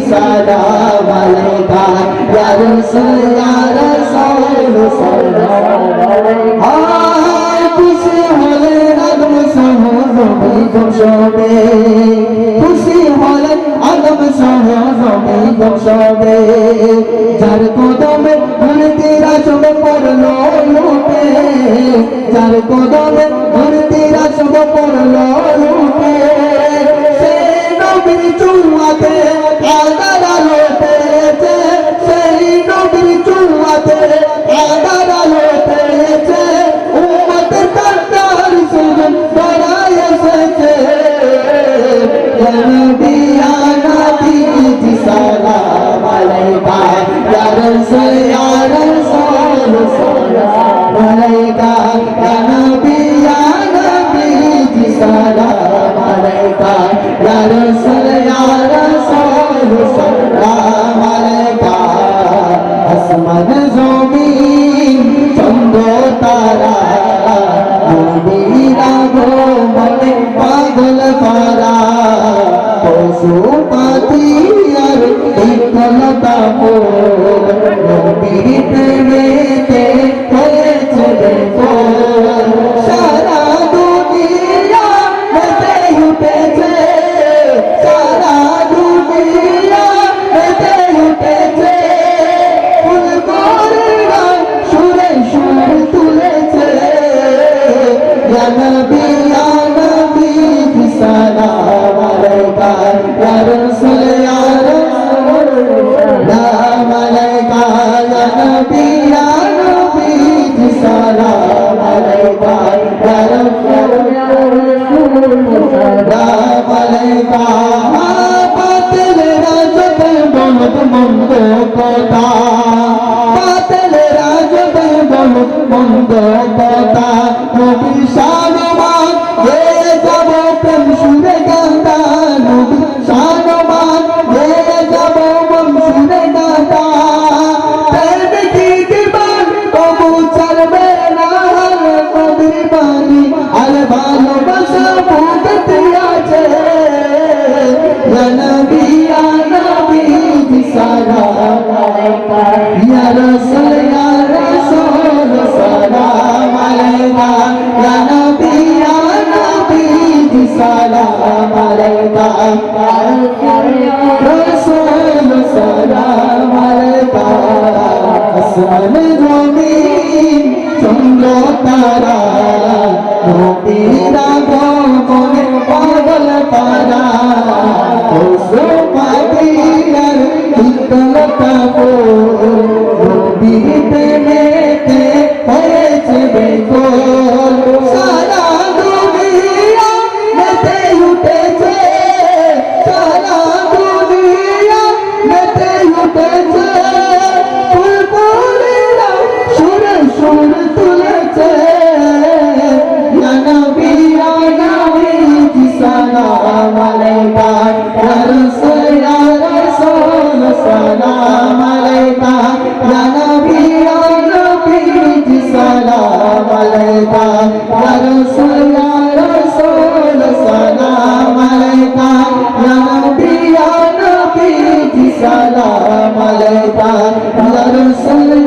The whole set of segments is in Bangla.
सलाम अलैका या रसूल सल्लल्लाहु अलैहि खुशी হলে আদম সহ নবী বংশবে খুশি হলে আদম সহ নবী বংশবে যার কদমে ধরতিরা সব পড়লো লুটে যার কদমে ধরতিরা সব পড়লো লুটে সেই নবীর চুম্মাতে আদারা লুটেছে সেই নবীর চুম্মাতে আদারা লুটেছে উম্মতের কান্দার সুজন ধরায় এসেছে ইয়া নবী ইয়া নবী জি সালাম আলাইকা ইয়া রাসূল সালাম আলাইকা ইয়া নবী জি সালাম আলাইকা ইয়া রাসূল সালাম আলাইকা আসমান জমিন চন্দ্র তারা নবীরা গো মনে পাগল করা পশু পাখি আর বিকলতা নবীর প্রেমেতে হয়েছে দেখো সারা দুনিয়া মেতে উঠেছে সারা দুনিয়া মেতে উঠেছে ফুলগুলো সুরে সুর তুলেছে ইয়া নবী সালাম আলাইকা ইয়া রাসূল সালাম আলাইকা ইয়া নবী সালাম আলাইকা ইয়া রাসূল সালাম আলাইকা বাতিলেরা যত বলত মন্দ কথা বাতিলেরা যত বলত মন্দ কথা নবীর শানমান গে যাব প্রেম সুরে গাতা নবীর শানমান গে যাব মন সুরে গাতা প্রেম কি দিবান কবু ছাড়বে না নবীর বাণী আর ভালোবাসা বুঝতে আছে ইয়া নবী জি সালাম আলাইকা ইয়া রাসূল সালাম আলাইকা ইয়া নবী জি সালাম আলাইকা রাসূল সালাম আলাইকা আসমান জমিন চন্দ্র তারা নবীরা গো মনে পাগল তারা পশু পাখি আর বিকলতা নবীর প্রেমেতে হয়েছে বেকল সারা দুনিয়া মেতে উঠেছে সারা দুনিয়া মেতে উঠেছে ফুলগুলো সুরে সুর তুলেছে ইয়া নবী জি সালাম আলাইকা ইয়া রাসূল সালাম আলাইকা ইয়া নবী জি সালাম আলাইকা ইয়া রাসূল সালাম আলাইকা ইয়া নবী জি সালাম আলাইকা ইয়া রাসূল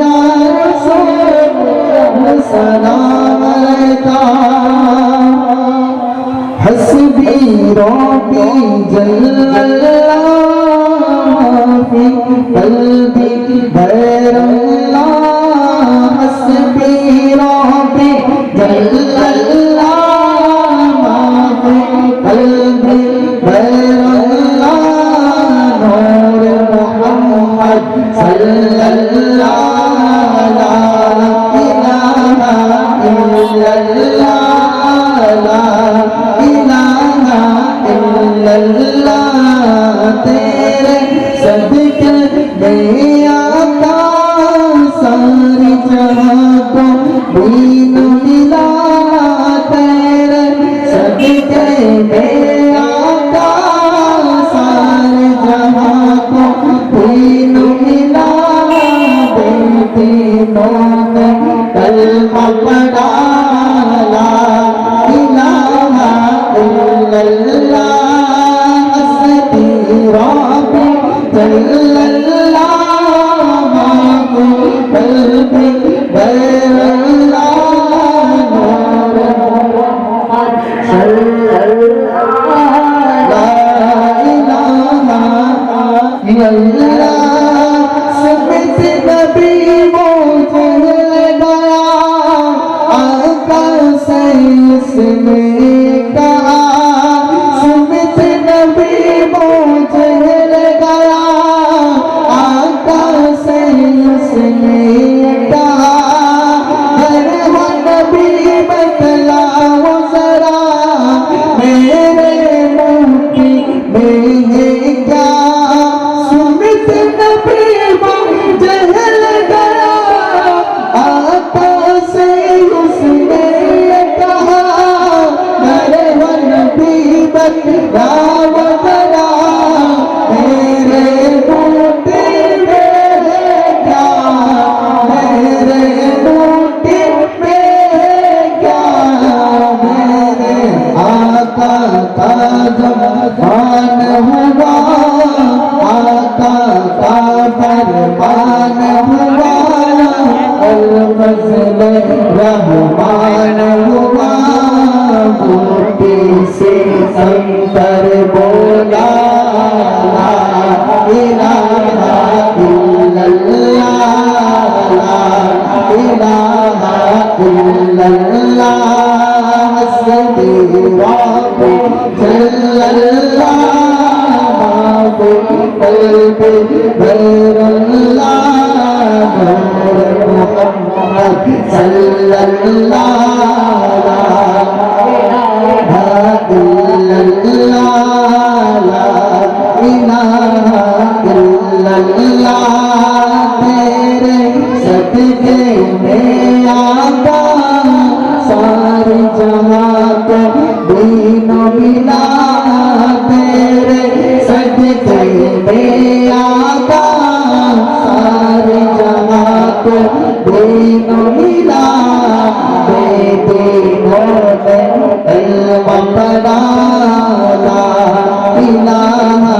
সালাম আলাইকা হাসবি রব্বি জাল্লাল্লাহু ফি কলবি গায়রুল্লাহ হাসবি রব্বি জাল্লাল্লাহু ফি কলবি গায়রুল্লাহ নূর মুহাম্মদ সাল্লাল্লাহু লা ইলাহা ইল্লাল্লাহ লা ইলাহা इल्लल्लाह तेरे सदके में आता सारी जहां को दीन मिला तेरे सदके में आता सारी जहां को दीन मिला बेदीनों में कलमा पढ़ा ला इलाहा इल्लल्लाह अल्लाह समित नबी मुझे गया आका से उसने कहा समित नबी मुझे गया आका से उसने कहा गरवा नबी बतलाओ जरा मेरे मुट्ठी में है क्या सुमित नबी मुझे गया आका से उसने कहा गरवा नबी बतलाओ जरा मेरे मुट्ठी में है क्या मेरे मुट्ठी में है क्या मेरे आका का जमान हुआ आका का फरमान हुआ अल-फज़ल रहमान हुआ मुट्ठी से संकर बोला ला इलाहा इल्लल्लाह ला इलाहा इल्लल्लाह हस्बी रब्बी जल्लल्लाह माफ़ी क़ल्बी गैरुल्लाह नूर मुहम्मद सल्लल्लाह ला इलाहा इल्लल्लाह ला इलाहा इल्लल्लाह तेरे सदके में आका सारी जहां को दीन मिला तेरे सदके में आका सारी जहां को दीन मिला बेदीनों ने कलमा पढ़ा ला इलाहा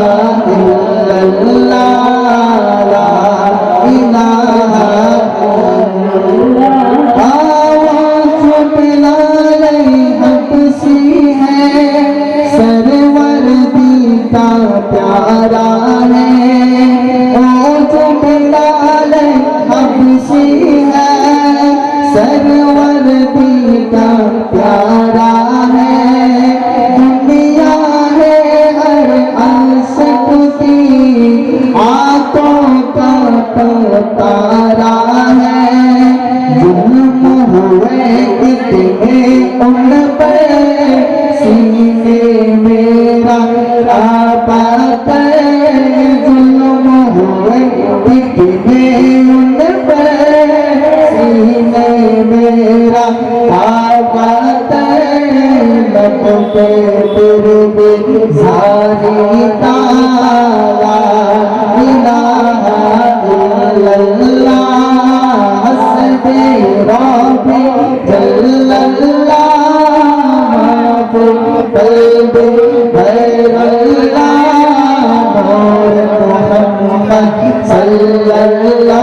इल्लल्लाह ला इलाहा इल्लल्लाह आवाज़ बिलाले हबसी है सरवरदी का प्यारा है ओ जो बिलाले हबसी है सरवरदी का प्यारा है दुनिया है हर आशिक की आंखों का तारा है जुल्म हुए कितने उन पे सीने मेरा रापत जुल्म हुए कितने उन पे सीने मेरा रापत लब पे तेरे सारी ताला इलाहा इल्लल्लाह हस्बी रब्बी जल्लल्लाह माफ़ी क़ल्बी गैरुल्लाह नूर मुहम्मद सल्लल्लाह ला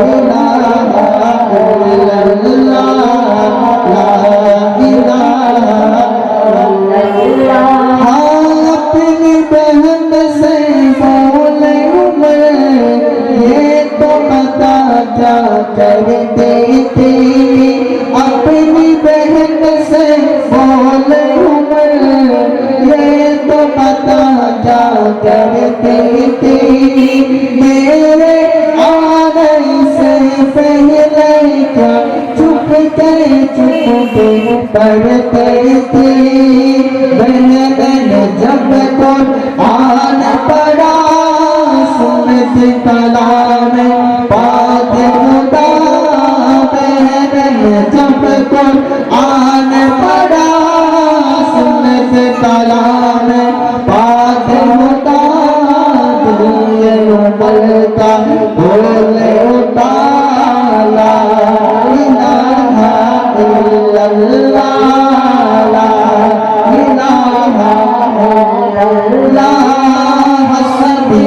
इलाहा इल्लल्लाह ला इलाहा इल्लल्लाह अपनी बहन से बोले उमर ये तो पता क्या करते थे अपनी बहन से बोले उमर ये तो पता क्या करते थे मेरे आने से पहले क्या चुप के करते थे बहन जब को आन पड़ा सुनत कलाम पाक खुदा बहन जब को आन पड़ा सुनत कलाम पाक खुदा दुनिया मलका बोले उताला इलाहा इल्लल्लाह ला इलाहा इल्लल्लाह हस्बी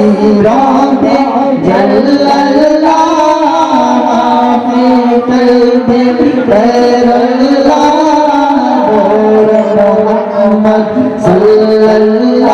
रब्बी जल्लल्लाह माफ़ी क़ल्बी गैरुल्लाह नूर मुहम्मद सल्लल्लाह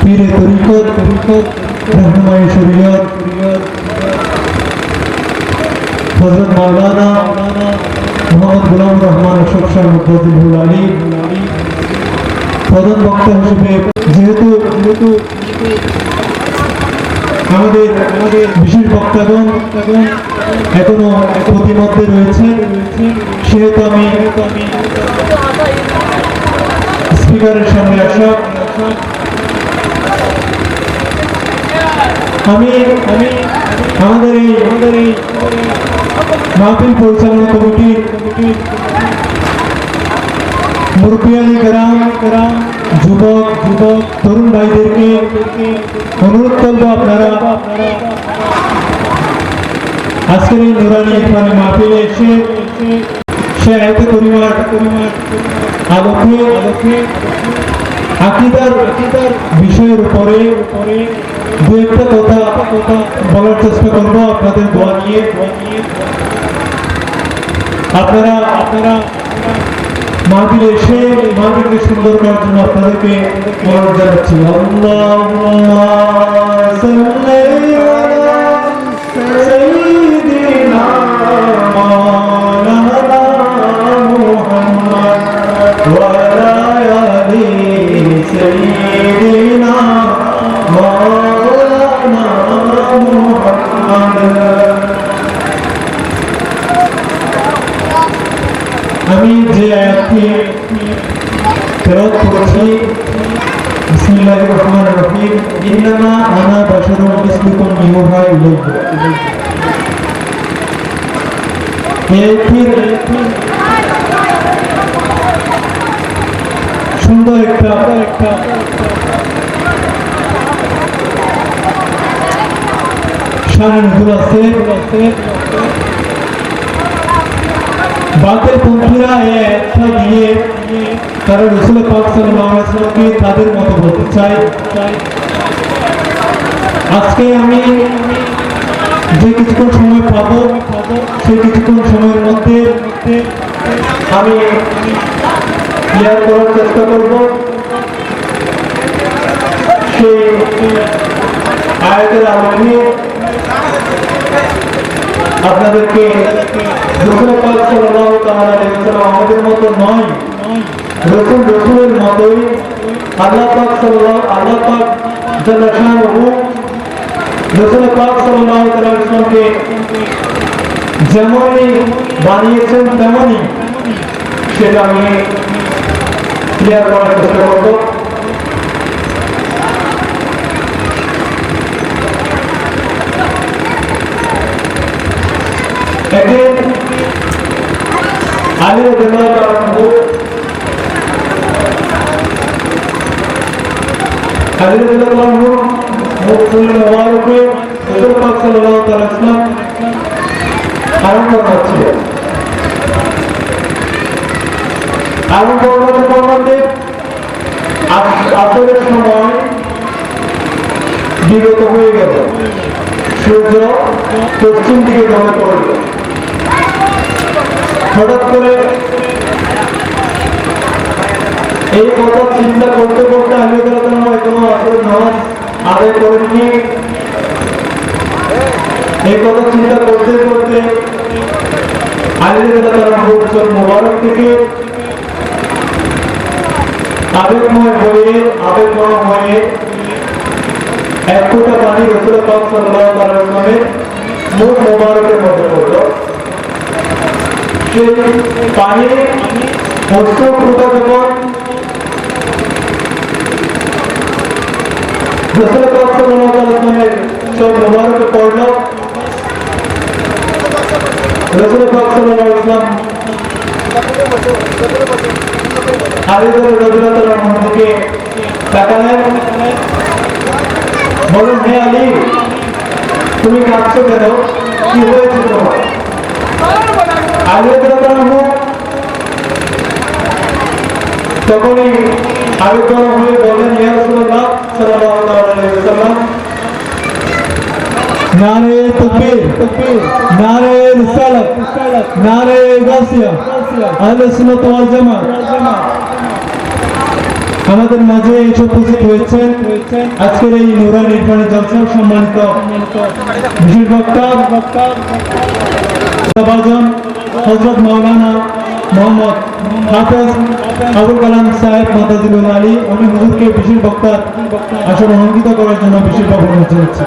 পীরে তরিকত रहनुमाए शरीयत हजरत मौलाना मोहम्मद गुलाम रहमान अशरफ शाह मुद्दतिल आली प्रधान वक्ता हिসেবে যেহেতু আমাদের বিশেষ বক্তাগণ এখনো প্রতিমধ্যে রয়েছে, সেহেতু আমি স্পিকারের সামনে আসা আমি আমাদের এই মাহফিল পরিচালনা কমিটির মুরব্বিয়ানি কেরাম যুবক তরুণ ভাইদেরকে অনুরোধ করবো আপনারা আজকের এই নুরানি ইরফানি মাহফিলে এসে সে আয়াতে করিমার আলোকে আকীদার বিষয়ের উপরে দু একটা কথা বলার চেষ্টা করবো আপনাদের দোয়া নিয়ে। আপনারা মাহফিলে এসে মাহফিলকে সুন্দর করার জন্য আপনাদেরকে অনুরোধ জানাচ্ছি। আল্লাহুম্মা সাল্লি আলা সাইয়্যিদিনা মাওলানা মুহাম্মদ ওয়া আলা আলি সাইয়্যিদিনা মাওলানা মুহাম্মদ। আমি যে আয়াতটি তেলাওয়াত করেছি, বিসমিল্লাহির রহমানির রহিম, ইন্নামা আনা বাশারুম মিসলুকুম ইউহা ইলাইয়া। এই সুন্দর একটা শানের হুল আছে। বাতিল পন্থীরা একটা দিয়ে তারা রাসূল পাক সাল্লাল্লাহু আলাইহি ওয়াসাল্লামকে তাদের মতো বলতে চায়। আজকে আমি যে কিছুক্ষণ সময় পাবো সেই কিছুক্ষণ সময়ের মধ্যে আমি ক্লিয়ার করার চেষ্টা করব সেই আয়াতের আলোকে আপনাদেরকে রাসূল পাক সাল্লাল্লাহু আলাইহি ওয়াসাল্লাম আমাদের মতো নয়, রাসূলের মতোই আল্লাহ পাক জাল্লা শানুহু রাসূল পাক সাল্লাল্লাহু আলাইহি ওয়াসাল্লামকে যেমনই বানিয়েছেন তেমনই সেটা আমি ক্লিয়ার করার চেষ্টা করব। একদিন আলী রাদিয়াল্লাহু আনহু মুখুল মুবারকে রাসূল পাক সাল্লাল্লাহু আলাইহি ওয়াসাল্লাম আরম্ভ করছিলেন। আরম্ভ করতে আসরের সময় বিগত হয়ে গেল, সূর্য পশ্চিম দিকে ঢলে পড়ল। হঠাৎ করে এই কথা চিন্তা করতে আলী রাদিয়াল্লাহু এখনো আসরের নামাজ আদায় করেননি। এই কথা চিন্তা করতে আলী রাদিয়াল্লাহু চোখ মোবারক থেকে আবেগময় হয়ে এক ফোঁটা পানি রাসূল পাক সাল্লাল্লাহু আলাইহি ওয়াসাল্লামের মুখ মোবারকের মধ্যে পড়ল। সেই পানি অশ্রু ফোঁটা যখন রাসূল পাক সাল্লাল্লাহু আলাইহি ওয়াসাল্লামের চোখ মোবারকে পড়ল, রাসূল পাক সাল্লাল্লাহু আলাইহি ওয়াসাল্লাম আলী রাদিয়াল্লাহু আনহু কে তাকালেন, বললেন, হে আলী, তুমি কাঁদছো কেন? কি হয়েছে তোমার? আলী রাদিয়াল্লাহু আনহু তখনই আবেগঘন হয়ে বললেন, ইয়া রাসূলুল্লাহ সাল্লাল্লাহু আলাইহি ওয়াসাল্লাম, নারে তাকবীর, নারে রিসালাত, নারে গাসিয়া, আহলে সুন্নাত ওয়াল জামাত। আমাদের মাঝে এসে উপস্থিত হয়েছেন আজকের এই নুরানি ইরফানি জলসার সম্মানিত বিশেষ বক্তা হযরত মাওলানা মোহাম্মদ হাফেজ আবুল কালাম সাহেব মাদাজিলুল আলী, উনি হুজুরকে বিশেষ বক্তার আসন অলঙ্কৃত করার জন্য বিশেষভাবে অনুরোধ জানাচ্ছি।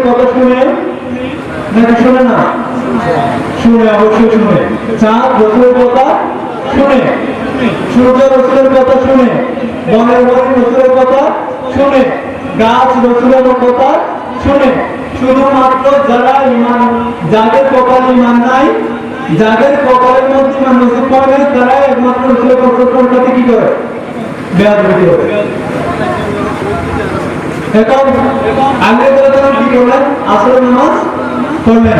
কথা শুনে নাকি শুনে না? শুনে, অবশ্যই শুনে। চাঁদ রসুলের কথা শুনে, সূর্য রসুলের কথা শুনে, বনের হরিণ রসুলের কথা শুনে, গাছ রসুলের কথা শুনে, শুধুমাত্র যারা ইমান, যাদের কপালে ইমান নাই, যাদের কপালের মধ্যে ইমান নসিব করে, তারা একমাত্র রসুলের কথা কি করে? বেয়াদবি করে। এখন আগে তারা কি করলেন? আসরের নামাজ পড়লেন,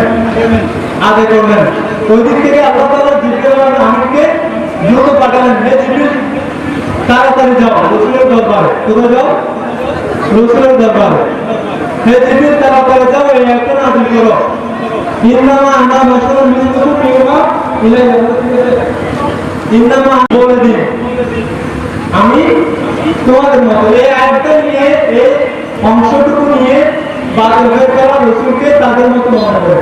আদায় করলেন। ওই দিক থেকে আল্লাহ তাআলা জিবরিল আমিনকে দ্রুত পাঠালেন, হে জিবরিল তাড়াতাড়ি যাও রাসূলের দরবারে। কোথায় যাও? রাসূলের দরবারে। হে জিবরিল তাড়াতাড়ি যাও, এই আয়াতটা নাযিল করো, ইন্নামা আনা বাশারুম মিসলুকুম ইউহা ইলাইয়া। ইন্নামা বলে দিন আমি তোমাদের মতো। এই আয়াতটা নিয়ে, এই অংশটুকু নিয়ে বাতিল হয়ে যাওয়া রাসূলকে তাদের মতো মনে করে।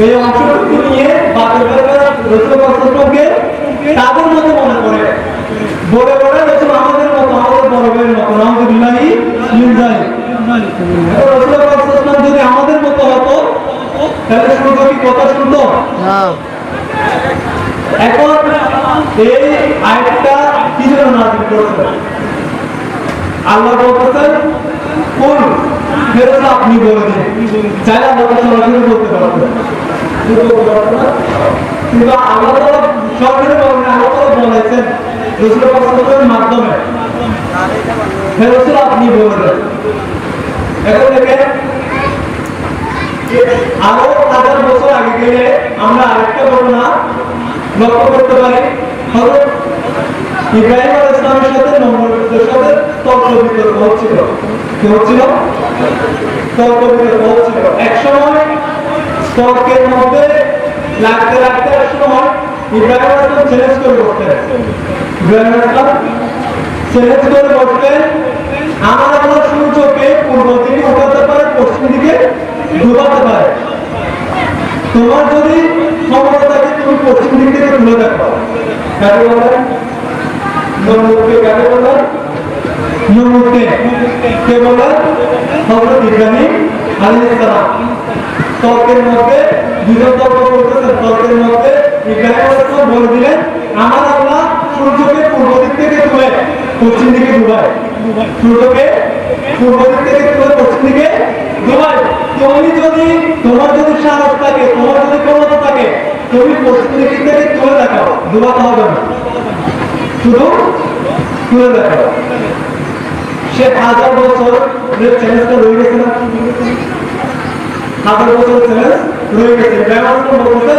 এই অংশটুকু নিয়ে বাতিল হয়ে যাওয়া রাসূলকে তাদের মতো মনে করে, বলে বলে রাসূল আমাদের মতো, আমাদের বড় ভাইয়ের মতো। নাউযুবিল্লাহি মিন যালিক। রাসূল যদি আমাদের মতো হতো তাহলে সূর্য কি কথা শুনতো? না। এখন এই আয়াতটা কি জন্য নাযিল করেছেন? আল্লাহ বলতেছেন কোন ফেরেশতা আপনি বলে দিন। চাইলে আল্লাহ সরাসরি বলতে পারতেন, কিন্তু আল্লাহ তাআলা সরাসরি বলেন, আল্লাহ তাআলা বলেছেন রাসূলের পাকের মাধ্যমে, ফেরেশতা আপনি বলে দেন। এখন দেখেন আরো 1000 বছর আগে গেলে আমরা আরেকটা ঘটনা লক্ষ্য করতে পারি। হযরত ইব্রাহিম আলাইহিস সালামের সাথে নমরুদের সাথে তর্ক বিতর্ক হচ্ছিল। কি হচ্ছিল? তর্ক বিতর্ক হচ্ছিল। এক সময় তর্কের মধ্যে লাগতে লাগতে এক সময় ইব্রাহিম আলাইহিস সালাম চ্যালেঞ্জ করে বসলেন। ইব্রাহিম আলাইহিস সালাম চ্যালেঞ্জ করে বসলেন, আমার আল্লাহ সূর্যকে পূর্ব দিকে উঠাতে পারে, পশ্চিম দিকে ডুবাতে পারে। তোমার যদি ক্ষমতা থাকে তুমি পশ্চিম দিক থেকে তুলে দেখো। কাকে বলেন? নমরুদকে। কাকে বলেন? নমরুদকে। কে বলেন? হযরত ইব্রাহিম আলাইহিস সালাম। তর্কের মধ্যে দুজন তর্ক করতেছেন, তর্কের মধ্যে ইব্রাহিম আলাইহিস সালাম বলে দিলেন, আমার আল্লাহ সূর্যকে পূর্ব দিক থেকে তুলে পশ্চিম দিকে ডুবায়। সূর্যকে পূর্ব দিক থেকে তুলে পশ্চিম দিকে ডুবায়। তোমার যদি সাহস থাকে, তোমার যদি ক্ষমতা থাকে, তুমি পশ্চিম দিক থেকে তুলে দেখাও, ডুবাতে হবে না, শুধু তুলে দেখাও। সে 1000 বছর চ্যালেঞ্জটা রয়ে গেছে না? 1000 বছর চ্যালেঞ্জ রয়ে গেছে। ব্যবস্থা বলতে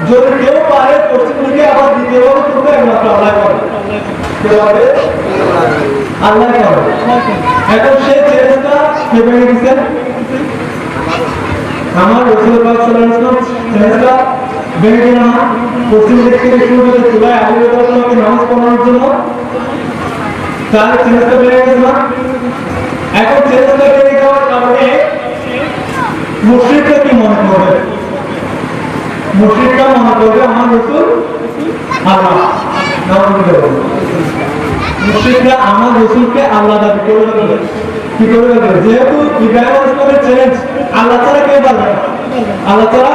যদি কেউ পারে পশ্চিম দিকে আবার দ্বিতীয়বার তুলতে, একমাত্র আল্লাহ করে। কেউ পারে? আল্লাহ করে। এখন সেই চ্যালেঞ্জটা কে ভেঙে দিচ্ছেন? আমার রাসূল পাক সাল্লাল্লাহু আলাইহি ওয়াসাল্লাম চ্যালেঞ্জটা ভেঙে দিলেন না। পশ্চিম দিক থেকে সূর্যকে তুলায় আলী রাদিয়াল্লাহু নামাজ পড়ানোর জন্য তার চ্যালেঞ্জটা ভেঙে গেছে না? এখন চ্যালেঞ্জটা ভেঙে যাওয়ার কারণে মুশরিকরা কি মনে করবে? মুশরিকরা মনে করবে আমার রাসূল আল্লাহ। মুশরিকরা আমার রাসূলকে আল্লাহ দাবি করে দেবে। কি করে দেবে? যেহেতু ইব্রাহিম আলাইহিস সালামের চ্যালেঞ্জ আল্লাহ ছাড়া কেউ পারবে না, আল্লাহ ছাড়া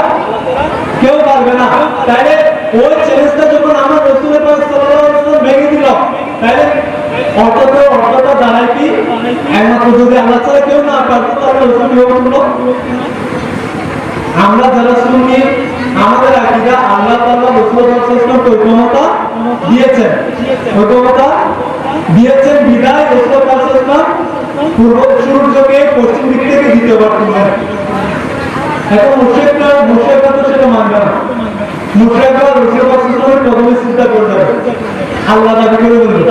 কেউ পারবে না। তাইলে ওই চ্যালেঞ্জটা যখন আমার রাসূল পাক সাল্লাল্লাহু আলাইহি ওয়াসাল্লাম ভেঙে দিল, তাইলে অর্থটা দাঁড়ায় কি? একমাত্র যদি আল্লাহ ছাড়া কেউ না পারতো তাহলে রাসূল কেউ হলো। আমরা যারা শুনি আমাদের আকীদা আল্লাহ তাআলা রাসূল সাল্লাল্লাহু আলাইহি ওয়াসাল্লামকে ক্ষমতা দিয়েছেন, ক্ষমতা দিয়েছেন বিদায় রাসূল সাল্লাল্লাহু আলাইহি ওয়াসাল্লাম পূর্ব সূর্যকে পশ্চিম দিক থেকে দ্বিতীয়বার তুললেন। এখন মুশরিকরা তো সেটা মানবে না। মুশরিকরা রাসূল সাল্লাল্লাহু আলাইহি ওয়াসাল্লামের কদমে সিজদা করবে, আল্লাহ দাবি করে বলবে।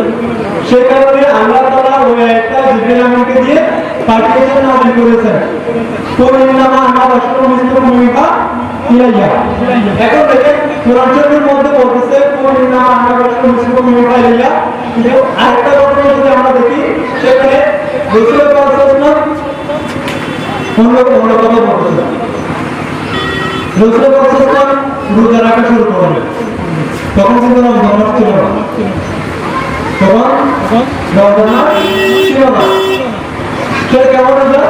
সেই কারণে আল্লাহ তাআলা ওই একটা জিবরিল আমিনকে দিয়ে পাঠিয়েছেন, নাযিল করেছেন। কুল ইন্নামা আনা বাশারুম মিসলুকুম ইউহা ফিরাইয়া। এখন দেখেন কোরআন শরীফের মধ্যে বলতেছে কুমিনা আনাবাসু মুসলিম ফিরাইয়া, কিন্তু আরেকটা ঘটনা যদি আমরা দেখি সেখানে রাসূল সাল্লাল্লাহু আলাইহি ওয়াসাল্লাম অন্য কথা বলতেছে। রাসূল সাল্লাল্লাহু আলাইহি ওয়াসাল্লাম রোজা রাখা শুরু করলেন, তখন কিন্তু রমজান মাস ছিল না, তখন রমজান মাস ছিল না। সেটা কেমন রোজা?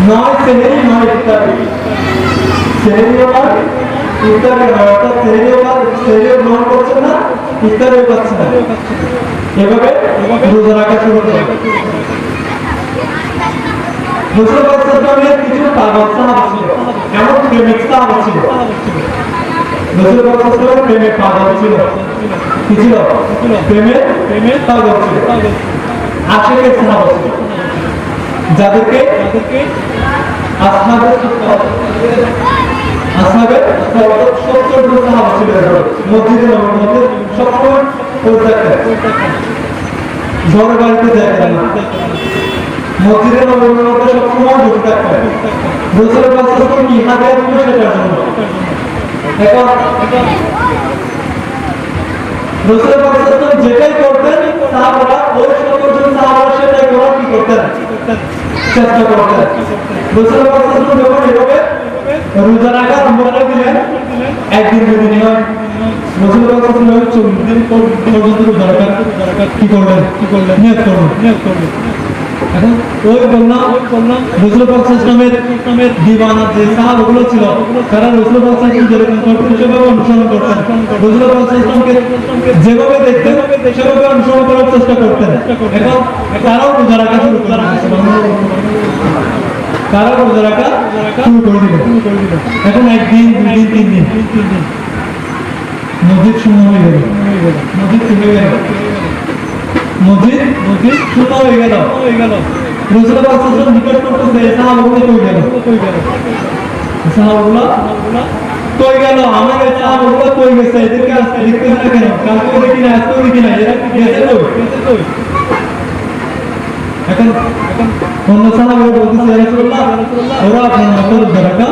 9 সেহরি 9 ইফতারি, সেহরি আর ইফতারি অর্থাৎ সেহরি গ্রহণ করছেন না, ইফতারিও পাচ্ছেন না, এভাবে রোজা রাখা শুরু করে। রাসূল সাল্লাল্লাহু কিছু পাগল সাহাবা ছিল, এমন প্রেমিক সাহাবা ছিল, রাসূল সাল্লাল্লাহু প্রেমিক পাগল ছিল, কি ছিল? প্রেমের পাগল ছিল, আশিকের সাহাবা ছিল, যাদেরকে আসহাবে 70 জন সাহাবা ছিল মসজিদে নববীর মধ্যে সবসময় ঝড় বাড়িতে দেখেন না, মসজিদে নববীর মধ্যে সবসময় বসে থাকতেন। রাসূলের পাশে কি হাদিয়া দিল সেটার জন্য। এখন রাসূলের পাশে যেটাই করতেন সাহাবারা, ওই 70 জন সাহাবারা সেটাই করার কি করতেন? চেষ্টা করতেন। রাসূলের পাশে যখন এভাবে রোজা রাখা আরম্ভ করে দিলেন, একদিন দুদিন নয়, রাসূলের পাশে 40 দিন পর্যন্ত রোজা রাখা কি করলেন? নিয়ত করলেন। এখন ওই বললাম রাসূল পাক সাল্লাল্লাহু দিওয়ানা যে সাহাবাগুলো ছিল, তারা রাসূল পাক সাল্লাল্লাহু যেরকম করতেন সেভাবে অনুসরণ করতেন, রাসূল পাক সাল্লাল্লাহু যেভাবে দেখতেন সেভাবে অনুসরণ করার চেষ্টা করতেন। এখন তারাও রোজা রাখা শুরু করে দিল। এখন একদিন দুই দিন 3 দিন মসজিদ শূন্য হয়ে গেল, মসজিদ শূন্য হয়ে গেল। রাসূল পাক সাল্লাল্লাহু নিকট করতেছে, সাহাবাগুলো কই গেল, আমাদের সাহাবাগুলো কই গেছে, এদেরকে আজকে দেখতেছে না কেন? কালকে দেখি না, আজকে দেখি না, এরা গেছে কই? এখন অন্য সাহাবারা বলতেছে, ইয়া রাসূলুল্লাহ, ওরা আপনার মতো রোজা রাখা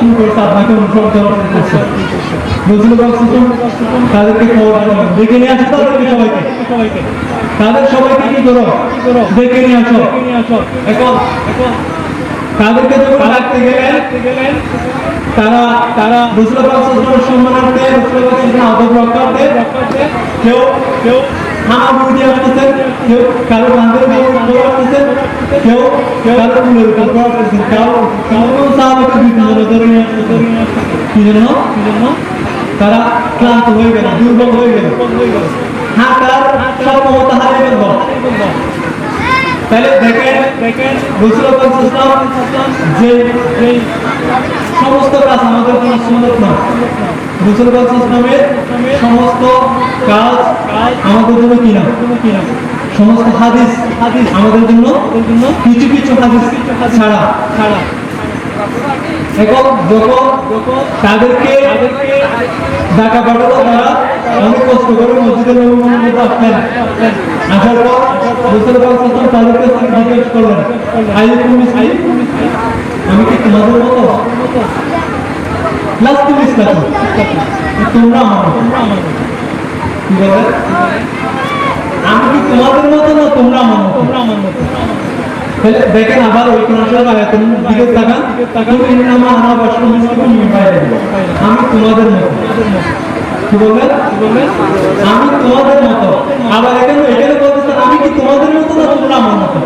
শুরু করছে, আপনাকে অনুসরণ করা করতেছে। রাসূল পাক সাল্লাল্লাহু তাদেরকে খবর দিলেন, ডেকে নিয়ে আসো তাদের সবাইকে কি করো? ডেকে নিয়ে আসো। এখন তাদেরকে যখন ডাকতে গেলেন, তারা রাসূল পাক সাল্লাল্লাহু সম্মানার্থে, রাসূল পাক সাল্লাল্লাহু আদব রক্ষার্থে কেউ হামাগুড়ি আসতেছেন, কেউ কারো বান্ধব আসতেছেন, কেউ কারো ফুলের উপর আসতেছেন, কারো সাহাবাকে বিভিন্ন ধরে নিয়ে আসতেছেন। কি জন্য? তারা ক্লান্ত হয়ে গেল, দুর্বল হয়ে গেল, হাঁটার সব ক্ষমতা হারিয়ে গেল। তাহলে দেখেন রাসূল পাক সাল্লাল্লাহু যে সমস্ত কাজ আমাদের জন্য সুন্নাত না, রাসূল পাক সাল্লাল্লাহু সমস্ত কাজ আমাদের জন্য কি না, সমস্ত হাদিস আমাদের জন্য কিছু হাদিস ছাড়া। এখন যখন তাদেরকে ঢাকা পাঠালো, তারা অনেক কষ্ট করে মসজিদের নববীর মধ্যে আসলেন। আসার পর রাসূল পাক সাল্লাল্লাহু তাদেরকে জিজ্ঞেস করলেন, আমি কি তোমাদের মতো? তোমরা কি বলে, আমি কি তোমাদের মতো না তোমরা আমার মতো? দেখেন আবার ওই দিকে তাকান, আমি তোমাদের মতো। কি বলবেন? আমি তোমাদের মতো। আবার এখানে বলতেছেন, আমি কি তোমাদের মতো না তোমরা আমার মতো?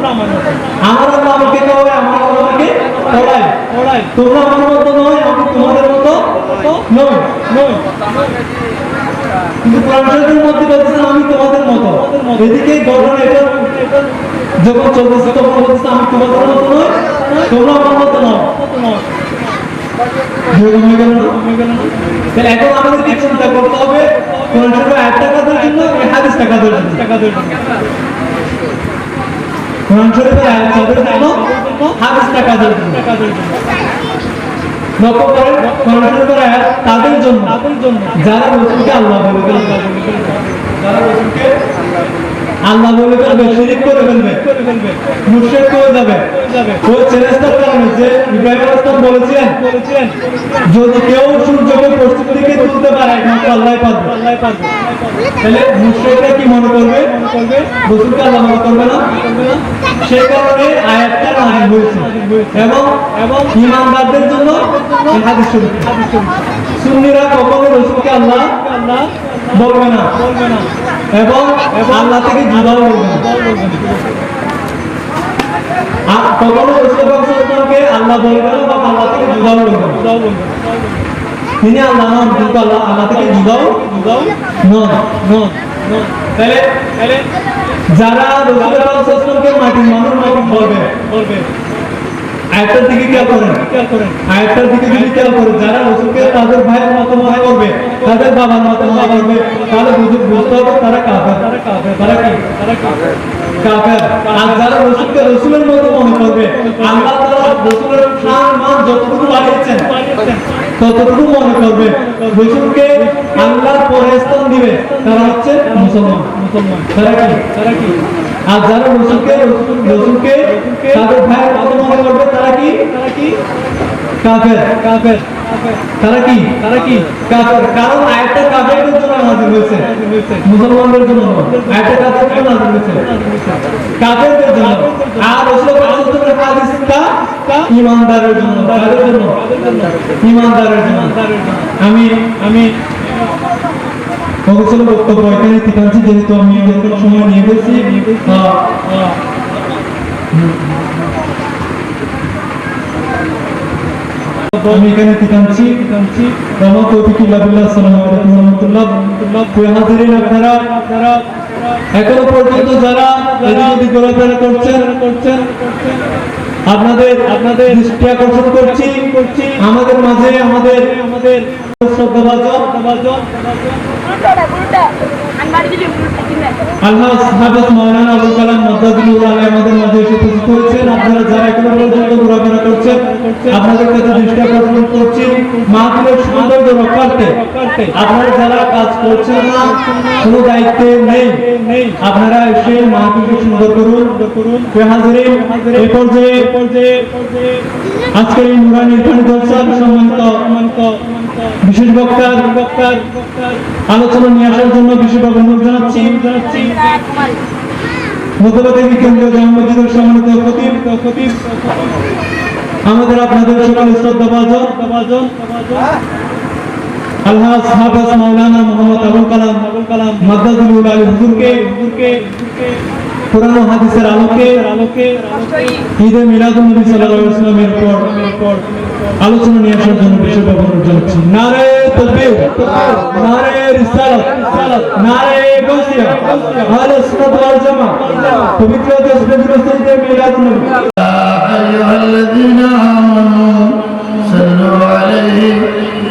আমার আল্লাহ আমাকে খাওয়ায়, আমার আল্লাহ আমাকে পড়ায়, তোমরা আমার মতো নয়, আমি তোমাদের মতো নয়। কিন্তু কোরআন শরীফের মধ্যে বলতেছেন আমি তোমাদের মতো। এদিকে ঘটনা এটা যখন চলতেছে তখন বলতেছে আমি তোমাদের মতো নয়, তোমরা আমার মতো নয়। এখন আমাদেরকে চিন্তা করতে হবে কোরআন শরীফের আয়াতটা কাদের জন্য, হাদিসটা কাদের জন্য। কোরআন শরীফের আয়াত কাদের জন্য, হাদিসটা কাদের জন্য। লক্ষ্য করেন কোরআন শরীফের আয়াত তাদের জন্য যারা রাসূলকে আল্লাহ বলে, যারা রাসূলকে আল্লাহ বলে ফেলবে, শিরিক করে ফেলবে, মুশরিক হয়ে যাবে। ওই চ্যালেঞ্জটার কারণে যে ইব্রাহিম আলাইহিস সালাম বলেছিলেন যদি কেউ সূর্যকে পশ্চিম দিকে তুলতে পারে একমাত্র আল্লাহই পারবে। তাহলে মুশরিকরা কি মনে করবে? রাসূলকে আল্লাহ মনে করবে না। সেই কারণে আয়াতটা নাযিল হয়েছে এবং ঈমানদারদের জন্য এই হাদিস শরীফ। সুন্নিরা কখনো রাসূলকে আল্লাহ বলবে না এবং আল্লাহ থেকে জুদাও বলবে না। আর কখনো রাসূলকে আল্লাহ বলবে না বা আল্লাহ থেকে জুদাও বলবে না। তিনি আল্লাহ নন, কিন্তু আল্লাহ থেকে জুদাও নন। তাহলে যারা রাসূলকে মাটির মানুষ বলবে, আয়াতটার দিকে খেয়াল করেন, আয়াতটার দিকে যদি খেয়াল করেন, যারা রাসূলকে তাদের ভাইয়ের মতো মনে করবে, তাদের বাবার মতো মনে করবে, তাহলে বুঝতে হবে তারা কাফের। তারা কি কাফের। আর যারা রাসূলকে রাসূলের মতো মনে করবে, আল্লাহ তাআলা রাসূলের শান মান যতটুকু বাড়িয়েছেন ততটুকু মনে করবে, রাসূলকে আল্লাহর পরে স্থান দিবে, তারা হচ্ছে মুসলমান। তারা কি আর যারা রাসূলকে তাদের ভাইয়ের মতো মনে করবে, তারা কি কাফের। তারা কি কাফের। কারণ আয়াতটা কাফেরদের জন্য নাযিল হয়েছে, মুসলমানদের জন্য নয়। আয়াতটা কাফেরদের জন্য নাযিল হয়েছে, কাফেরদের জন্য। আর রাসূলের হাদিসটা ঈমানদারের জন্য। কাদের জন্য? ঈমানদারের জন্য। আমি অবশ্য বক্তব্য এখানে ঠিকাছি, যেহেতু আমি সময় নিয়ে গেছি। আমি এখানে ঠিকাছি। আপনারা এখনো পর্যন্ত যারা এদিকে ঘোরাফেরা করছেন, আপনাদের দৃষ্টি আকর্ষণ করছি আমাদের মাঝে আমাদের শ্রদ্ধাভাজন আলহাজ হাফেজ মাওলানা আবুল কালাম মাদ্দাদুল আলী আমাদের মাঝে এসে উপস্থিত হয়েছেন। আপনারা যারা এখনো পর্যন্ত ঘোরাফেরা করছেন, আপনাদের কাছে দৃষ্টি আকর্ষণ করছি মাহফিলের সৌন্দর্য রক্ষার্থে আপনারা যারা কাজ করছেন না, কোনো দায়িত্বে নেই, আপনারা এসে মাহফিলকে সুন্দর করুন। হাজিরিন, এই পর্যায়ে আজকের এই নুরানি ইরফানি জলসার সম্মানিত বিশেষ বক্তার আলোচনা নিয়ে আসার জন্য বিশেষভাবে অনুরোধ জানাচ্ছি মধ্যবর্তী কেন্দ্রীয় জামে মসজিদের সম্মানিত খতিব আমাদের আপনাদের সকলের শ্রদ্ধাভাজন আলহাজ হাফেজ মাওলানা মোহাম্মদ আবুল কালাম মাদ্দাদুল আলী হুজুরকে কোরআন ও হাদিসের আলোকে ঈদে মিলাদুন নবী সাল্লাল্লাহু আলাইহি ওয়াসাল্লামের পর আলোচনা নিয়ে আসার জন্য বিশেষভাবে অনুরোধ জানাচ্ছি। নারে তাকবীর, নারে রিসালাত, নারে গাউসিয়া, আহলে সুন্নাত ওয়াল জামাত। পবিত্র দেশ ঈদে মিলাদুন নবী। আইয়ুহাল্লাযীনা আমানু সাল্লু আলাইহি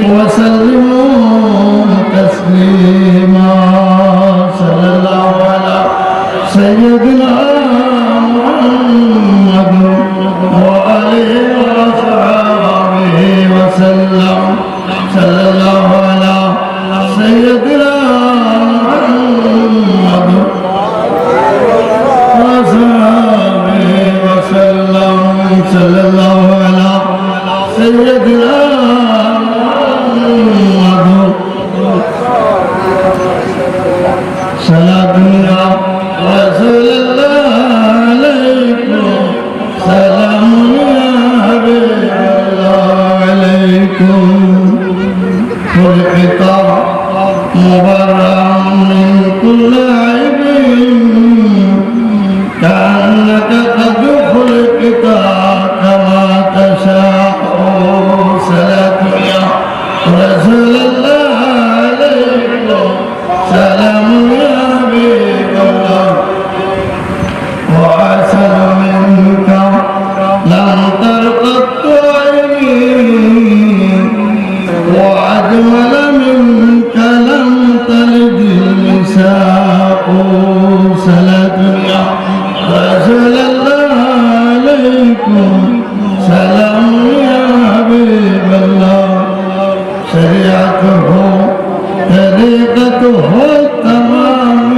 ওয়া সাল্লিমু তাসলিমা। সাল্লাল্লাহু আলা সাইয়্যিদিনা মুহাম্মাদ ওয়া আলিহি ওয়া সাহবিহি ওয়া সাল্লাম। সাল্লাল্লাহু আলা সাইয়্যিদিনা মুহাম্মাদ ওয়া সাহবিহি ওয়া সাল্লাম। সাল্লাল্লাহু আলা সাইয়্যিদিনা মুহাম্মাদ। সালাতুনা রাসূলুল্লাহ আলাইকুম, সালামুন ইয়া হাবিবাল্লাহ আলাইকুম। খুলকিতা মুবাররাম মিন কুল্লি আইবিন, কান্নাকা কদ খুলকিতা কামা তাশাউ। সালাতুনা রাসূলুল্লাহ আলাইকুম, সালামুন ইয়া হাবিবাল্লাহ। وأحسن منك لم ترقط عيني، وأجمل منك لم تلد النساء. صلاة يا رسول الله عليكم، سلام يا حبيب الله. شريعته طريقته تمام،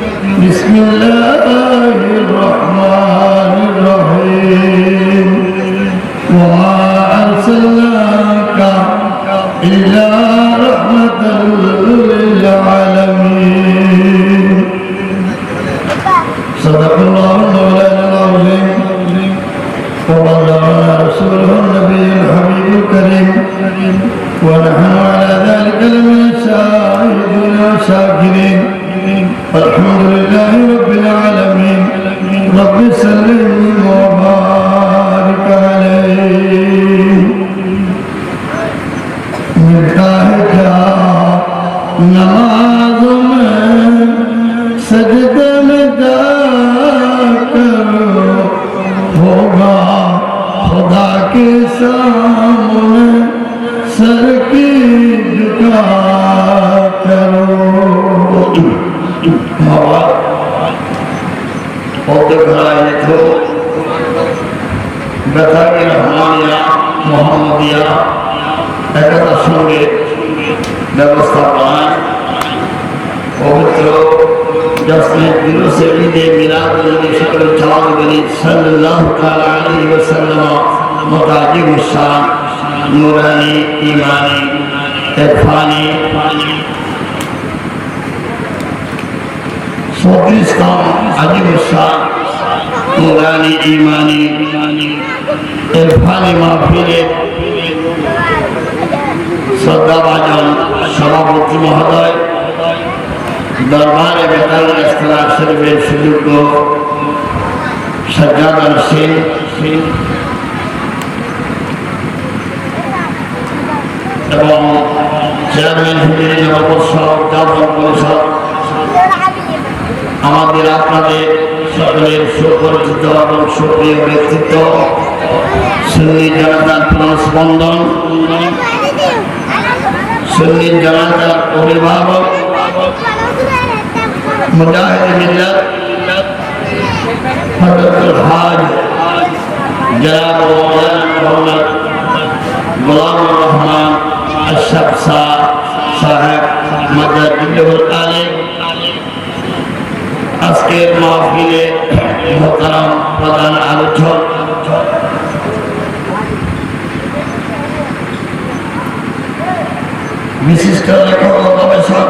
بسم الله الرحمن الرحيم وما أرسلناك إلا رحمة للعالمين صدق الله مولانا العظيم وبلغنا رسوله النبي الحبيب الكريم ونحن على ذلك لمن الشاهدين والشاكرين الحمد لله رب العالمين رب سلم وبارك عليه मिलता है क्या नमाज में सजदे में जाकर होगा खुदा के सामने सर की झुका करो বেতাগি রহমানিয়া মোহাম্মদিয়া একতার সঙ্গে ব্যবস্থাপনায় পবিত্র জশ্নে জুলুসে ঈদে মিলাদুন্নবী শুকর চাঁদগরি সাল্লাল্লাহু তাআলা আলাইহি ওয়াসাল্লাম মুতাজিবুশ শান নূরানি ঈমানি ইরফানি 34 আজিবুশ শান নূরানি ঈমানি ইরফানি মাহফিলে শ্রদ্ধাভাজন সভাপতি মহোদয় দরবারে বেতাল ইখতিলাফ শরীফের সুযোগ্য সজ্জাদার সিং এবং চেয়ারম্যান হুজুর নববর্ষক জাতীয় পরিষদ আমাদের আপনাদের সকলের সুপরিচিত এবং সুপ্রিয় ব্যক্তিত্ব সুন্নি জনতার পুনঃস্পন্দন সুন্নি জনতার অভিভাবক মুজাহিদ মিল্লাত হযরতুল হাজ জনাব মাওলানা মুহাম্মদ গোলামুর রহমান আশরাফ সাহেব মাদারুল আলিম আজকের মাহফিলে মুহতারাম প্রধান আলোচক বিশিষ্ট লেখক ও গবেষক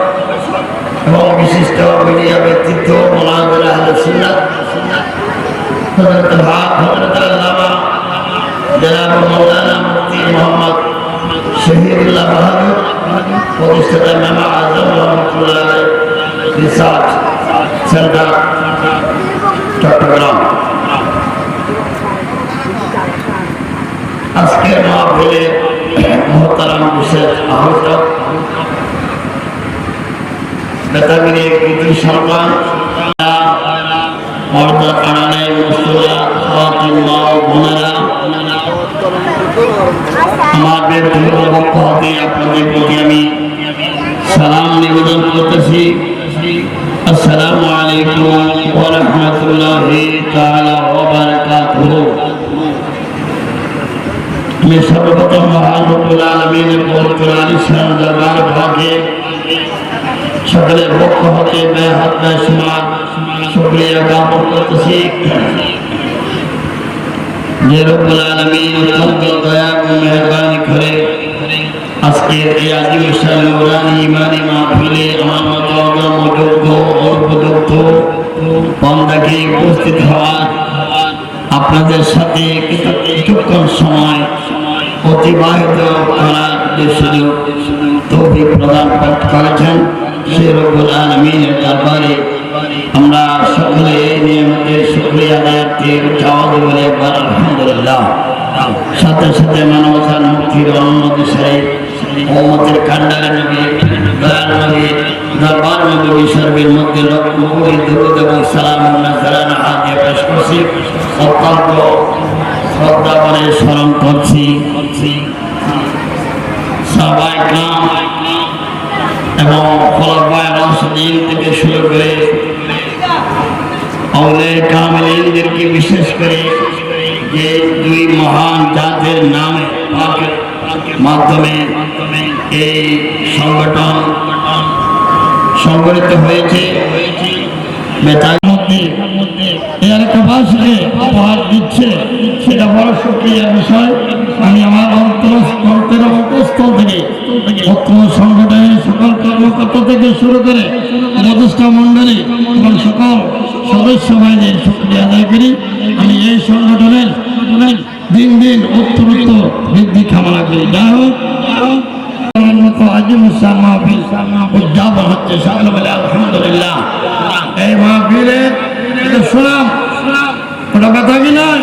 এবং বিশিষ্ট মিডিয়া ব্যক্তিত্ব মোলানা আহলে সুন্নাত হযরত আল্লামা জনাব মাওলানা মুফতি মোহাম্মদ শহীদুল্লাহ বাহাদুর প্রতিষ্ঠাতা ইমাম আযম রহমাতুল্লাহ আলাইহি রিসার্চ সেন্টার চট্টগ্রাম আজকের মাহফিলে মুহতারাম বিশেষ আহ্বায়ক বেতাগিরি কৃতি সন্তান মর্যাদা আনানে মুস্তফা খাতুন মা ও বোনেরা আমার ব্যক্তিগত পক্ষ হতে আপনাদের প্রতি আমি সালাম নিবেদন করতেছি আসসালামু আলাইকুম ওয়া রাহমাতুল্লাহি তাআলা ওয়া বারাকাতুহু मैं सर्वप्रथम महान रब्बुल आलमीনের পবিত্র আলিশান দরবার ভাগে সকলের পক্ষ হতে বেহাত বেশুমার শুকরিয়া জ্ঞাপন করতেছি যে রব্বুল আলমিন অত্যন্ত দয়া এবং মেহেরবানি করে আজকের এই আজিমুশান নূরানি ঈমানি মাহফিলে আমার মতো অযোগ্য অনুপযুক্ত বান্দাকে উপস্থিত হওয়ার আপনাদের সাথে কিছুক্ষণ সময় অতিবাহিত করার যে সুযোগ তৌফিক প্রদান করেছেন সে রব্বুল আলামিনের দরবারে আমরা সকলে এই নিয়মতের শুকরিয়া আদায়ার্থে চাওয়াজ বলে আলহামদুলিল্লাহ। সাথে সাথে মানবতার মুক্তির রহমত শরীফ উম্মতের কান্ডারে নবী দয়াল নবী দরবার নবী শরীফের মধ্যে লক্ষ কোটি দরুদ এবং সালাম নাযরানা হাজির পেশ করছি। অত্যন্ত শ্রদ্ধা করে স্মরণ করছি সাহাবায়ে কেরাম এবং খোলাফায়ে রাশিদিন থেকে শুরু করে আউলিয়ায়ে কামিলিনদেরকে বিশেষ করে যে দুই মহান জাতের নামে পাকের মাধ্যমে এই সংগঠন সংগঠিত হয়েছে বেতার মধ্যে এলাকাবাসীকে উপহার দিচ্ছে, সেটা বড় সুক্রিয়ার বিষয়। আমি আমার অন্তরের অন্তঃস্থল থেকে বর্তমান সংগঠনের সকল কর্মকর্তা থেকে শুরু করে উপদেষ্টা মণ্ডলী এবং সকল সদস্য ভাইদের সুক্রিয়া আদায় করি। আমি এই সংগঠনের দিন দিন উত্তরোত্তর বৃদ্ধি কামনা করি। যাই হোক, উদযাপন হচ্ছে সকলে বলে আলহামদুলিল্লাহ। এই মাহফিলের সুনাম ওটা কথা কি নয়,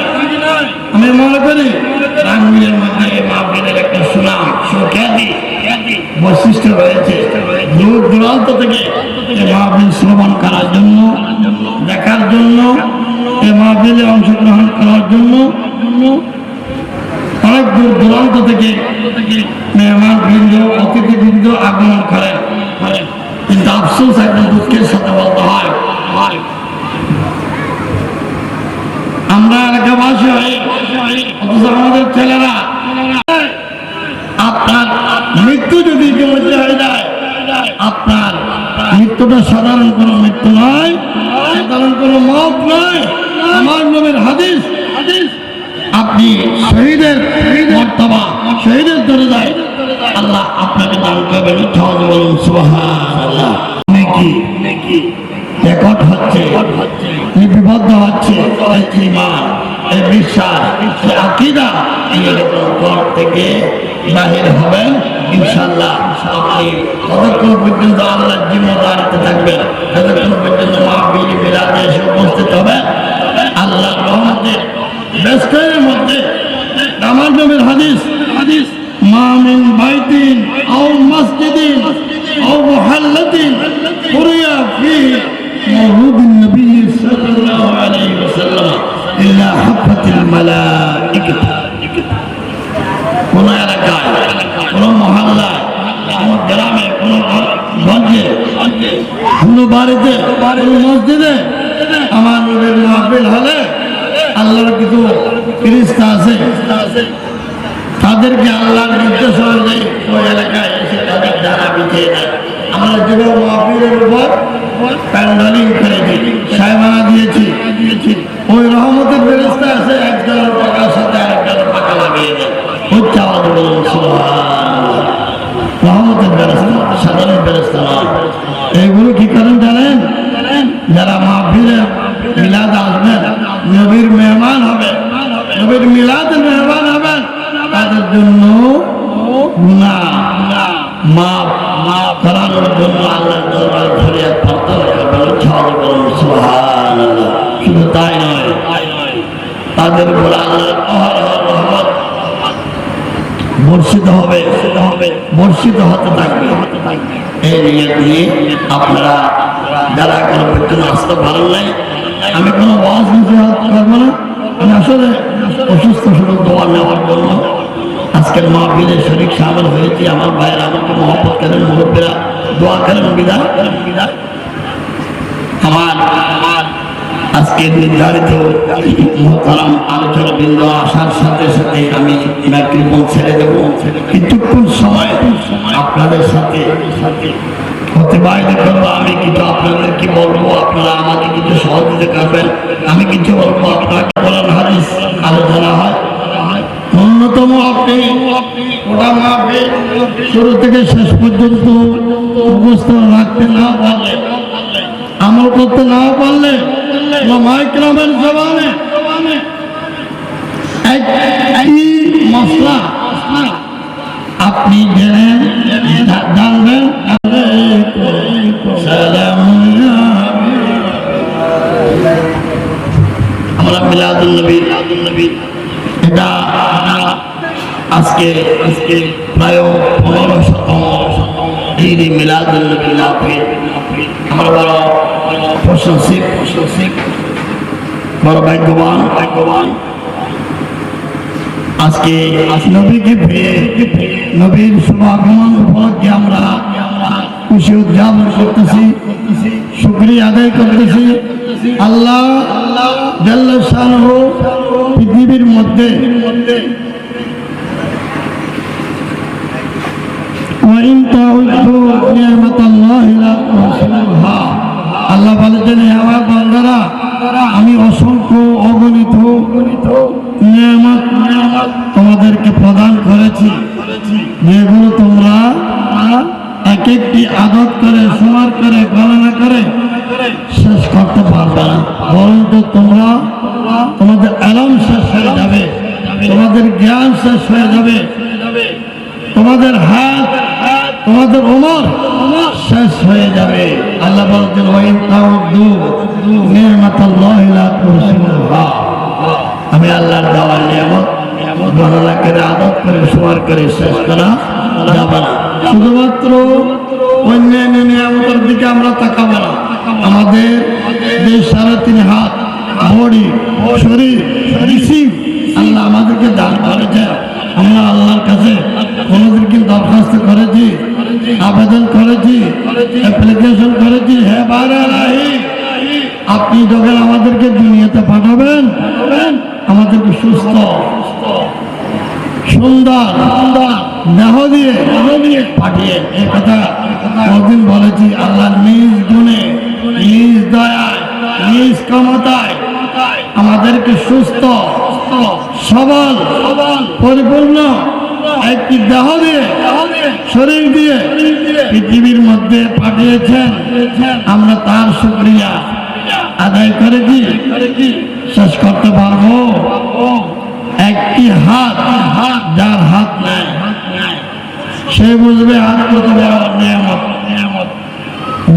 আমি মনে করি টাঙ্গুইয়ের মধ্যে এই মাহফিলের একটা সুনাম সুখ্যাতি বৈশিষ্ট্য রয়েছে। দূর দূরান্ত থেকে এই মাহফিল শ্রবণ করার জন্য, দেখার জন্য, এই মাহফিলে অংশগ্রহণ করার জন্য অনেক দূর দূরান্ত থেকে মেহমান বৃন্দ, অতিথিবৃন্দ আগমন করেন। কিন্তু আফসোস, একদম দুঃখের সাথে বলতে হয়, আমরা এলাকাবাসী হয়ে অথচ আমাদের ছেলেরা, আপনার মৃত্যু যদি ইতিমধ্যে হয়ে যায়, আপনার মৃত্যুটা সাধারণ কোনো মৃত্যু নয়, সাধারণ কোনো মত নয়। আমার নবীর হাদিস, আপনি শহীদের মর্তবা, শহীদের দরজায় আল্লাহ আপনাকে দান করবেন। বলুন সুবহানাল্লাহ। নেকি রেকর্ড হচ্ছে, লিপিবদ্ধ হচ্ছে। এই ঈমান, এই বিশ্বাস, এই আকীদা এরকম ঘর থেকে বাহির হবেন ইনশাআল্লাহ। আপনি ততক্ষণ পর্যন্ত আল্লাহর জিম্মাদারিতে থাকবেন, ততক্ষণ পর্যন্ত মাহফিল মিলাদে এসে উপস্থিত হবেন। আল্লাহর রহমতের বেস্টের মধ্যে আমার নবীর হাদিস, মা মিন বাইতিন আও মসজিদিন আও মুহাল্লাতিন কুরিয়া ফিহি মওলুদুন নবী সাল্লাল্লাহু আলাইহি ওয়াসাল্লাম ইল্লা হাফাতিল মালাইকা। কোন এলাকায়, কোন মহল্লায়, কোন গ্রামে, কোন গঞ্জে, কোন বাড়িতে, কোন মসজিদে আমার নবীর মাহফিল হলে আল্লাহর কিছু ফেরেশতা আছে, তাদেরকে আল্লাহর নির্দেশ অনুযায়ী ওই এলাকায় এসে তাদের দ্বারা বিছিয়ে দেয়। আমরা যেভাবে মাহফিলের উপর প্যান্ডেলিং করেছি, সাহেবানা দিয়েছি, ওই রহমতের ফেরেশতা আছে, একজনের পাকার সাথে আরেকজনের পাকা লাগিয়ে দেয়। হচ্ছে আমাদের বলুন সুবহানাল্লাহ। রহমতের ফেরেশতা, সাধারণ ফেরেশতা নয়। এইগুলো কি করেন জানেন? যারা মাহফিলের মিলাদ আসবেন, নবীর মেহমান হবে, নবীর মিলাদের মেহমান হবেন, তাদের জন্য গুনাহ মাফ করানোর জন্য আল্লাহর দরবারে ফরিয়াদ প্রার্থনা করবেন। বলুন সুবহানাল্লাহ। শুধু তাই নয়, তাদের উপর আল্লাহর অহরহ রহমত বর্ষিত হবে, বর্ষিত হতে থাকবে। এই নিয়ত নিয়ে আপনারা যারা কোনো পর্যন্ত আসতে পারেন নাই, আমি কোনো ওয়াজ নসিহত করবো না। আমি আসলে অসুস্থ, শুধু দোয়া নেওয়ার জন্য আজকের মাহফিলে শরীক শামিল হয়েছি। আমার ভাইয়েরা আমাকে মহব্বত করেন, মুরব্বীরা দোয়া করেন, বিদায় আমার আজকে নির্ধারিত মুহতারাম আলোচনা বৃন্দ আসার সাথে সাথে আমি মাইক্রোফোন ছেড়ে দেব। কিছুক্ষণ সময় আপনাদের সাথে অতিবাহিত করবো। আমি কিছু আপনাদের কি বলবো, আপনারা আমাকে কিছু সহযোগিতা করবেন। আমি কিছু বলবো, আপনাকে বলেন হাদিস আলোচনা হয়। ন্যূনতম আপনি ওটা মাপে শুরু থেকে শেষ পর্যন্ত মুখস্থ রাখতে না পারলে, আমল করতে না পারলে, মাইক্রামের জবানে একই মশলা আপনি জানবেন। আমরা মিলাদুন নবী, এটা আজকে প্রায় 1500তম ঈদ মিলাদুন নবী মাহফিল। আমরা বড় প্রশংসিত, বড় ভাগ্যবান। আজকে নবীকে পেয়ে, নবীর শুভাগমন উপলক্ষে আমরা খুশি উদযাপন করতেছি, শুকরিয়া আদায় করতেছি। আল্লাহ জাল্লা শানহু পৃথিবীর মধ্যে আল্লাহ বলেছেন, আমার পারবে না। বরঞ্চ তোমরা তোমাদের আরাম শেষ হয়ে যাবে, তোমাদের জ্ঞান শেষ হয়ে যাবে, তোমাদের হাত, তোমাদের ওমর শেষ হয়ে যাবে। আল্লাহ বলছেন ওয়াইন তাউদ্দু নি'মাতাল্লাহি লা তুহসুহা। আমি আল্লাহর দেওয়া নিয়ামত গণনা করে আদত করে শুমার করে শেষ করা যাবে না। শুধুমাত্র অন্যান্য নিয়ামতের দিকে আমরা তাকাবো না। আমাদের যে 3.5 হাত, বডি, শরীর, রিসিভ আল্লাহ আমাদেরকে দান করেছে। আমরা আল্লাহর কাছে কোনোদিন দরখাস্ত করেছি, আবেদন করেছি, অ্যাপ্লিকেশন করেছি, হে বারালাহি আপনি যখন আমাদেরকে দুনিয়াতে পাঠাবেন আমাদেরকে সুস্থ সুন্দর দেহ দিয়ে পাঠিয়ে, এই কথা কোনদিন বলেছি। আল্লাহ নিজ গুণে, নিজ দয়ায়, নিজ ক্ষমতায় আমাদেরকে সুস্থ সবল পরিপূর্ণ একটি দেহ দিয়ে, শরীর দিয়ে পৃথিবীর মধ্যে পাঠিয়েছেন। আমরা তার শুকরিয়া আদায় করেছি, শেষ করতে পারবো? একটি হাত, যার হাত নাই সে বুঝবে হাত কত বড় নিয়ামত।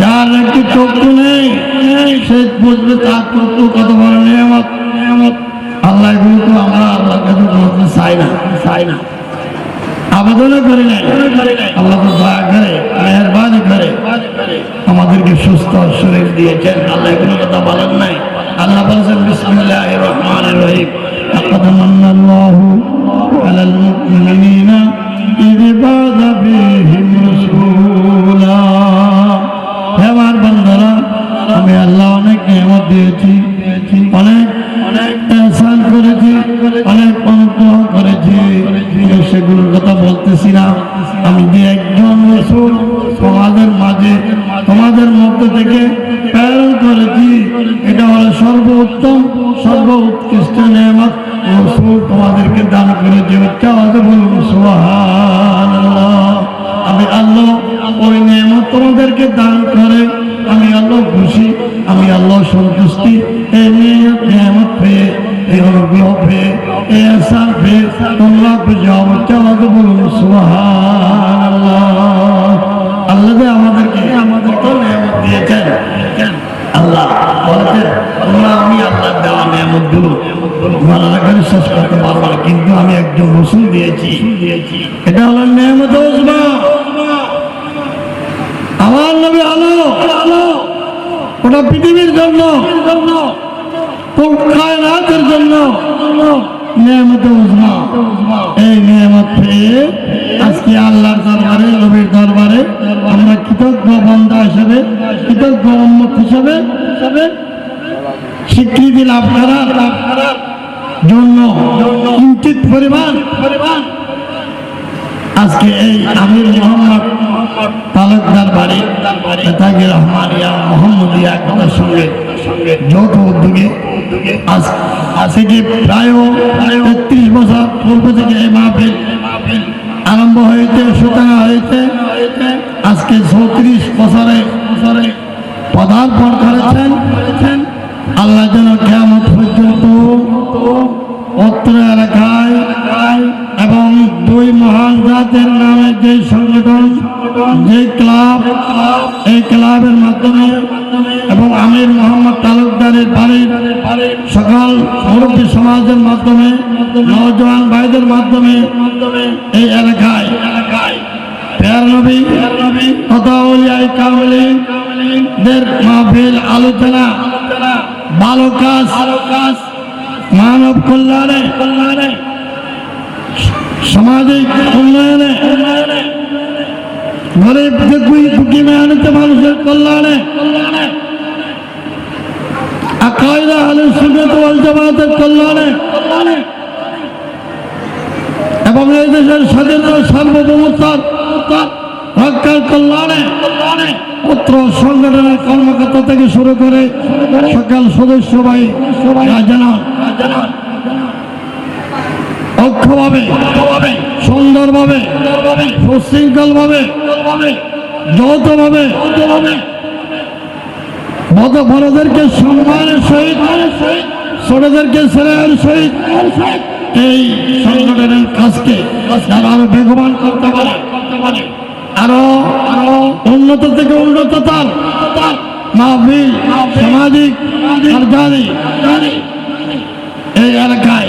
যার একটি চক্ষু নেই সে বুঝবে তার চক্ষু কত বড় নিয়ামত। আল্লাহ এগুলো তো আমরা আল্লাহর কাছে বলতে চাই না, আবেদনও করি নাই। আল্লাহ তো দয়া করে, মেহেরবানি করে আমাদেরকে সুস্থ শরীর দিয়েছেন। আল্লাহ এগুলো কথা বলেন নাই। আল্লাহ বলেছেন বিসমিল্লাহির রহমানির রহিম লাকাদ মান্নাল্লাহু আলাল মুমিনিনা ইয বা'আসা ফীহিম রাসূলা। হে আমার বান্দারা, আমি আল্লাহ অনেক নিয়ামত দিয়েছি, অনেক ihsan করেছি, অনেক অনুগ্রহ করেছি। সেগুলোর কথা বলতেছি না। আমি যে একজন রাসূল তোমাদের মাঝে, তোমাদের মধ্যে থেকে প্রেরণ করেছি, এটা হলো সর্বোত্তম, সর্বোৎকৃষ্ট নিয়ামত রাসূল তোমাদেরকে দান করেছি। উচ্চাওয়াজে বলুন সুবহানাল্লাহ। আমি আল্লাহ ওই নিয়ামত তোমাদেরকে দান করে আমি আল্লাহ খুশি, আমি আল্লাহ সন্তুষ্টি। এই নিয়ামত পেয়ে, এই অনুগ্রহ পেয়ে, এই ihsan পেয়ে তোমরা খুশি হও। উচ্চাওয়াজে বলুন সুবহানাল্লাহ। আল্লাহ যে আমাদেরকে নিয়ামত দিয়েছেন। আল্লাহ বলেছেন তোমরা আমি আল্লাহর দেওয়া নিয়ামতগুলো গণনা করে শেষ করতে পারবো না, কিন্তু আমি একজন রাসূল দিয়েছি। এটা হলো নিয়ামত উজমা। আমার নবী আলো, ওটা পৃথিবীর জন্য, কায়নাতের জন্য নিয়ামত উজমা। এই নিয়ামত পেয়ে আজকে আল্লাহর দরবারে, নবীর দরবারে আমরা কৃতজ্ঞ বান্দা হিসেবে, কৃতজ্ঞ উম্মত হিসেবে স্বীকৃতি লাভ করার জন্য কিঞ্চিত পরিমাণ আজকে এই আমির মোহাম্মদ তালুকদার বাড়ি নেতাজি রহমানিয়া মোহাম্মদিয়া কথার সঙ্গে যৌথ উদ্যোগে আজকে প্রায় ৩৩ বছর পূর্ব থেকে এই মাহফিল আরম্ভ হয়েছে, সূচনা হয়েছে। আজকে ৩৪ বছরে পদার্পণ করেছেন। আল্লাহ যেন কিয়ামত পর্যন্ত অত্র এলাকায় এবং দুই মহান জাতের নামে যে সংগঠন, যে ক্লাব, এই ক্লাবের মাধ্যমে এবং আমির মোহাম্মদ তালুকদারের বাড়ির সকল মুরব্বী সমাজের মাধ্যমে, নওজোয়ান ভাইদের মাধ্যমে এই এলাকায় প্যার নবী তথা আউলিয়ায়ে কামিলদের মাহফিল, আলোচনা, ভালো কাজ, মানব কল্যাণে, সামাজিক উন্নয়নে, গরিব দুঃখী মেহনতি মানুষের কল্যাণে, আকায়েদে আহলে সুন্নাত ওয়াল জামাতের কল্যাণে এবং এই দেশের স্বাধীনতা সার্বভৌমত্ব রক্ষার কল্যাণে পত্র সংগঠনের কর্মকর্তা থেকে শুরু করে সকল সদস্য ভাই যেন অক্ষভাবে, সুন্দরভাবে, সুশৃঙ্খলভাবে, যৌথভাবে বড়দেরকে সম্মানের সহিত, ছোটদেরকে স্নেহের সহিত এই সংগঠনের কাজকে যারা আরো বেগবান করতে পারে, আরো উন্নত থেকে উন্নততর মাহফিল, সামাজিক কার্যালয় এই এলাকায়